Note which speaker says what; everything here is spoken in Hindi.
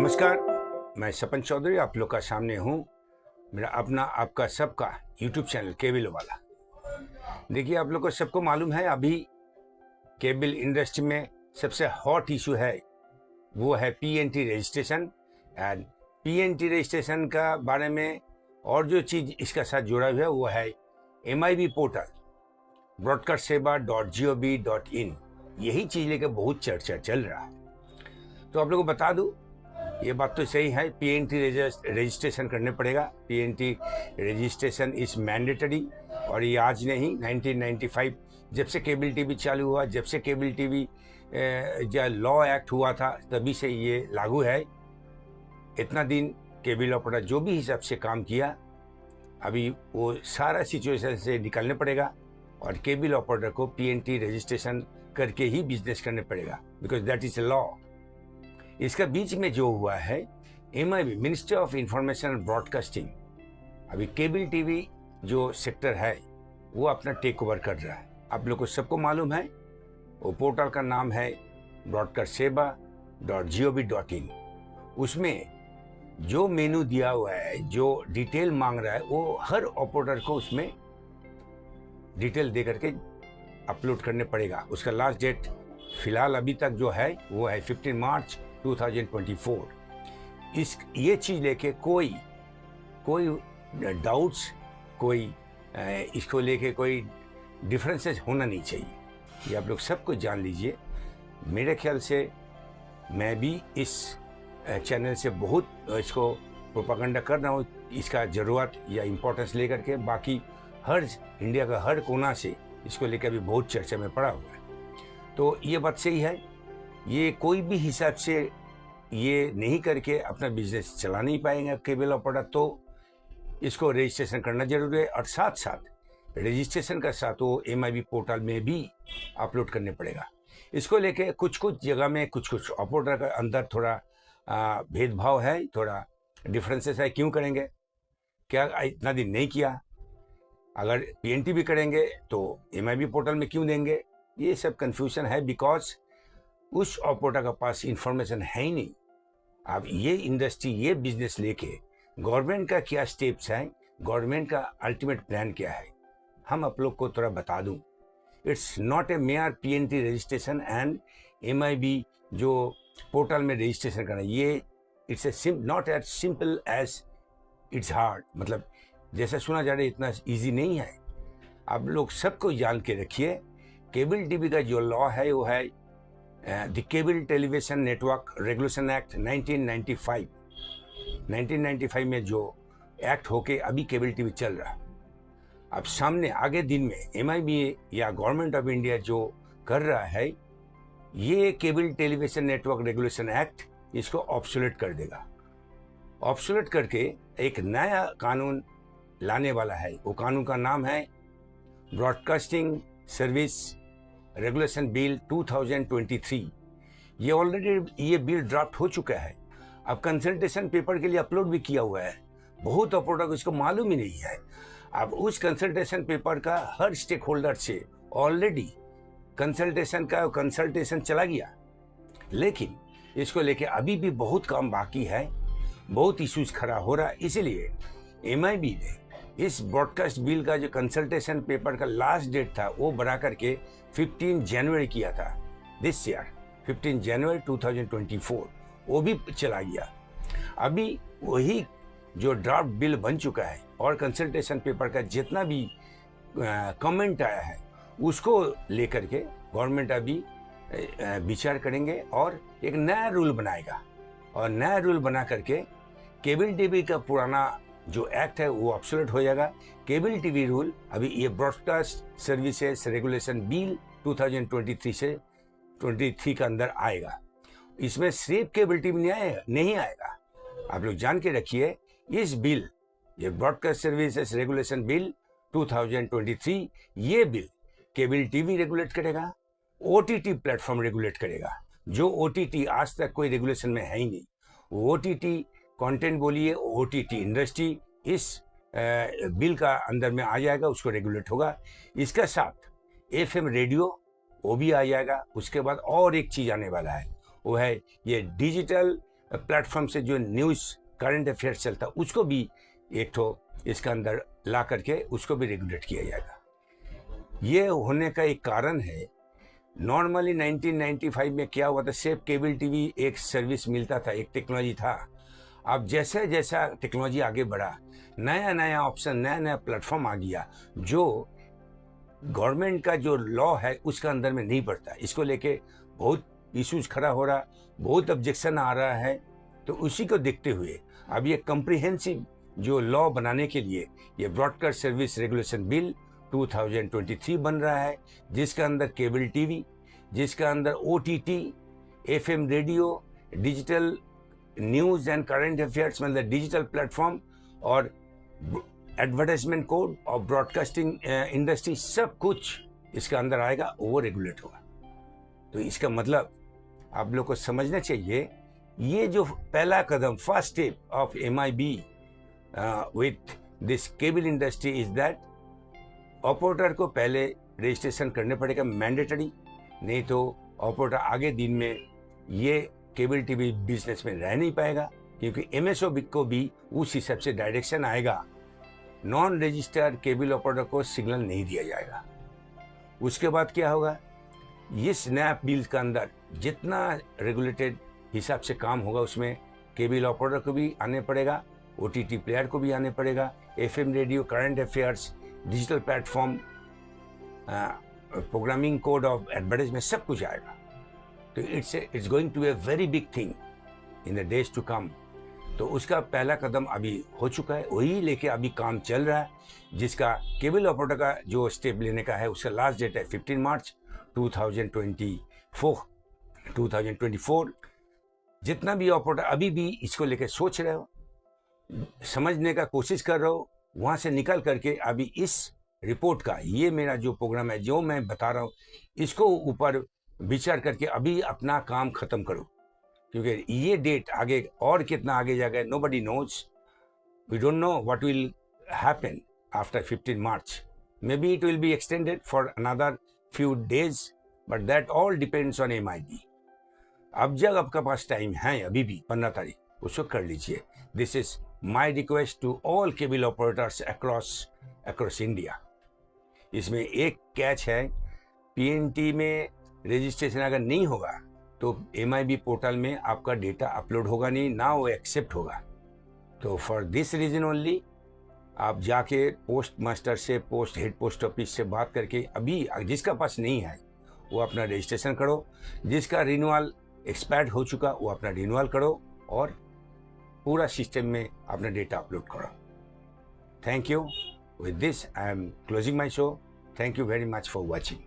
Speaker 1: नमस्कार, मैं सपन चौधरी आप लोग का सामने हूँ। मेरा अपना आपका सबका यूट्यूब चैनल केबल वाला। देखिए, आप लोग को सबको मालूम है अभी केबल इंडस्ट्री में सबसे हॉट इशू है वो है PNT registration. And PNT registration का बारे में और जो चीज़ इसका साथ जुड़ा हुआ है वो है MIB पोर्टल broadcastsewa.gov.in। यही चीज़ लेकर बहुत चर्चा चल रहा है। तो आप लोगों को बता दूं, ये बात तो सही है, पीएनटी रजिस्ट्रेशन करने पड़ेगा। पीएनटी रजिस्ट्रेशन इज मैंडेटरी और ये आज नहीं, 1995 जब से केबल टीवी चालू हुआ, जब से केबल टीवी जो लॉ एक्ट हुआ था तभी से ये लागू है। इतना दिन केबल ऑपरेटर जो भी हिसाब से काम किया, अभी वो सारा सिचुएशन से निकलने पड़ेगा और केबल ऑपरेटर को पीएनटी रजिस्ट्रेशन करके ही बिजनेस करने पड़ेगा, बिकॉज दैट इज लॉ। इसका बीच में जो हुआ है, MIB ministry of information and broadcasting, अभी केबल टीवी जो सेक्टर है वो अपना टेक ओवर कर रहा है। आप लोग को सबको मालूम है, वो पोर्टल का नाम है broadcastsewa.gov.in। उसमें जो मेनू दिया हुआ है, जो डिटेल मांग रहा है, वो हर ऑपरेटर को उसमें डिटेल दे करके अपलोड करने पड़ेगा। उसका लास्ट डेट फिलहाल अभी तक जो है वो है 15 मार्च 2024। ये चीज़ लेके कोई डाउट्स, इसको लेके कोई डिफरेंसेस होना नहीं चाहिए। ये आप लोग सबको जान लीजिए। मेरे ख्याल से मैं भी इस चैनल से बहुत इसको प्रोपागेंडा कर रहा हूँ, इसका ज़रूरत या इम्पोर्टेंस लेकर के। बाकी हर इंडिया का हर कोना से इसको लेकर भी बहुत चर्चा में पड़ा हुआ है। तो ये बात सही है, ये कोई भी हिसाब से ये नहीं करके अपना बिजनेस चला नहीं पाएंगे केबल ऑपरेटर, तो इसको रजिस्ट्रेशन करना जरूरी है। और साथ साथ रजिस्ट्रेशन का साथ वो MIB पोर्टल में भी अपलोड करने पड़ेगा। इसको लेके कुछ जगह में कुछ ऑपरेटर का अंदर थोड़ा भेदभाव है, थोड़ा डिफरेंसेस है। क्यों करेंगे? क्या इतना दिन नहीं किया? अगर PNT भी करेंगे तो MIB पोर्टल में क्यों देंगे? ये सब कंफ्यूजन है, बिकॉज उस ऑपरेटर के पास इंफॉर्मेशन है ही नहीं। अब ये इंडस्ट्री, ये बिजनेस लेके गवर्नमेंट का क्या स्टेप्स हैं, गवर्नमेंट का अल्टीमेट प्लान क्या है, हम आप लोग को थोड़ा बता दूं। It's not a mere PNT registration and MIB जो पोर्टल में रजिस्ट्रेशन करना, ये it's not as simple as it's hard. मतलब जैसा सुना जा रहा है इतना ईजी नहीं है। आप लोग सबको जान के रखिए, केबल टीवी का जो लॉ है वो है the cable television network regulation act 1995। 1995 में जो एक्ट होके अभी केबल टीवी चल रहा है। अब सामने आगे दिन में MIB या गवर्नमेंट ऑफ इंडिया जो कर रहा है, ये cable television network regulation act इसको ऑब्सोलेट कर देगा। ऑब्सोलेट करके एक नया कानून लाने वाला है। वो कानून का नाम है ब्रॉडकास्टिंग सर्विस रेगुलेशन बिल 2023। ये ऑलरेडी ये बिल ड्राफ्ट हो चुका है। अब कंसल्टेशन पेपर के लिए अपलोड भी किया हुआ है। बहुत ऑपरेटर को इसको मालूम ही नहीं है। अब उस कंसल्टेशन पेपर का हर स्टेक होल्डर से ऑलरेडी कंसल्टेशन चला गया, लेकिन इसको लेके अभी भी बहुत काम बाकी है, बहुत इश्यूज खड़ा हो रहा है। इसीलिए MIB ने इस ब्रॉडकास्ट बिल का जो कंसल्टेशन पेपर का लास्ट डेट था वो बढ़ा करके 15 जनवरी किया था दिस ईयर, 15 जनवरी 2024। वो भी चला गया। अभी वही जो ड्राफ्ट बिल बन चुका है और कंसल्टेशन पेपर का जितना भी कमेंट आया है उसको लेकर के गवर्नमेंट अभी विचार करेंगे और एक नया रूल बनाएगा। और नया रूल बना करके केबल टीवी का पुराना जो एक्ट है वो ऑब्सोलेट हो जाएगा। केबल टीवी रूल अभी ये ब्रॉडकास्ट सर्विसेज रेगुलेशन बिल 2023 से 23 का अंदर आएगा। इसमें सिर्फ केबल टीवी नहीं आएगा। आप लोग जान के रखिए, इस बिल, ये ब्रॉडकास्ट सर्विसेज रेगुलेशन बिल 2023, ये बिल केबल टीवी रेगुलेट करेगा, OTT प्लेटफॉर्म रेगुलेट करेगा। जो OTT आज तक कोई रेगुलेशन में है ही नहीं। OTT कंटेंट बोलिए, OTT इंडस्ट्री इस बिल का अंदर में आ जाएगा, उसको रेगुलेट होगा। इसका साथ FM रेडियो वो भी आ जाएगा। उसके बाद और एक चीज़ आने वाला है, वो है ये डिजिटल प्लेटफॉर्म से जो न्यूज़ करंट अफेयर्स चलता उसको भी एक तो इसका अंदर ला करके उसको भी रेगुलेट किया जाएगा। ये होने का एक कारण है, नॉर्मली 1995 में क्या हुआ था, सिर्फ केबल टीवी एक सर्विस मिलता था, एक टेक्नोलॉजी था। अब जैसे जैसा टेक्नोलॉजी आगे बढ़ा, नया नया ऑप्शन, नया नया प्लेटफॉर्म आ गया जो गवर्नमेंट का जो लॉ है उसका अंदर में नहीं पड़ता। इसको लेके बहुत इश्यूज खड़ा हो रहा, बहुत ऑब्जेक्शन आ रहा है। तो उसी को देखते हुए अब ये कम्प्रिहेंसिव जो लॉ बनाने के लिए ये ब्रॉडकास्ट सर्विस रेगुलेशन बिल 2023 बन रहा है, जिसका अंदर केबल टीवी, जिसका अंदर OTT, FM radio, digital news and current affairs मतलब डिजिटल प्लेटफॉर्म और एडवर्टाइजमेंट कोड और ब्रॉडकास्टिंग इंडस्ट्री सब कुछ इसका अंदर आएगा, ओवर रेगुलेट होगा। तो इसका मतलब आप लोग को समझना चाहिए, ये जो पहला कदम, first step of MIB with this cable industry is that operator को पहले रजिस्ट्रेशन करने पड़ेगा मैंडेटरी, नहीं तो ऑपरेटर आगे दिन में ये केबल टीवी बिजनेस में रह नहीं पाएगा, क्योंकि MSO को भी उस हिसाब से डायरेक्शन आएगा। नॉन रजिस्टर्ड केबल ऑपरेटर को सिग्नल नहीं दिया जाएगा। उसके बाद क्या होगा, इस नया बिल का अंदर जितना रेगुलेटेड हिसाब से काम होगा उसमें केबल ऑपरेटर को भी आने पड़ेगा, OTT प्लेयर को भी आने पड़ेगा, FM radio, current affairs, digital platform, programming code of advertisement, सब कुछ आएगा। तो it's going to a very big thing in the days to come. तो उसका पहला कदम अभी हो चुका है, वही लेके अभी काम चल रहा है, जिसका केबल ऑपरेटर का जो स्टेप लेने का है उसका लास्ट डेट है 15 मार्च 2024। जितना भी ऑपरेटर अभी भी इसको लेके सोच रहे हो, समझने का कोशिश कर रहे हो, वहाँ से निकल करके अभी इस रिपोर्ट का, ये मेरा जो प्रोग्राम है जो मैं बता रहा हूँ, इसको ऊपर विचार करके अभी अपना काम खत्म करो, क्योंकि ये डेट आगे और कितना आगे जाएगा, nobody knows. We don't know what will happen after 15 March. Maybe it will be extended for another few days, but that all depends on MIB। अब जब आपका पास टाइम है अभी भी 15 तारीख, उसको कर लीजिए। This is my request to all cable operators across India. इसमें एक कैच है, PNT में रजिस्ट्रेशन अगर नहीं होगा तो MIB पोर्टल में आपका डेटा अपलोड होगा नहीं, ना वो एक्सेप्ट होगा। तो फॉर दिस रीजन ओनली आप जाके पोस्ट मास्टर से, हेड पोस्ट ऑफिस से बात करके अभी जिसका पास नहीं है वो अपना रजिस्ट्रेशन करो, जिसका रिन्यूअल एक्सपायर्ड हो चुका वो अपना रिन्यूअल करो और पूरा सिस्टम में अपना डेटा अपलोड करो। Thank you. With this I am closing my show. Thank you very much for watching.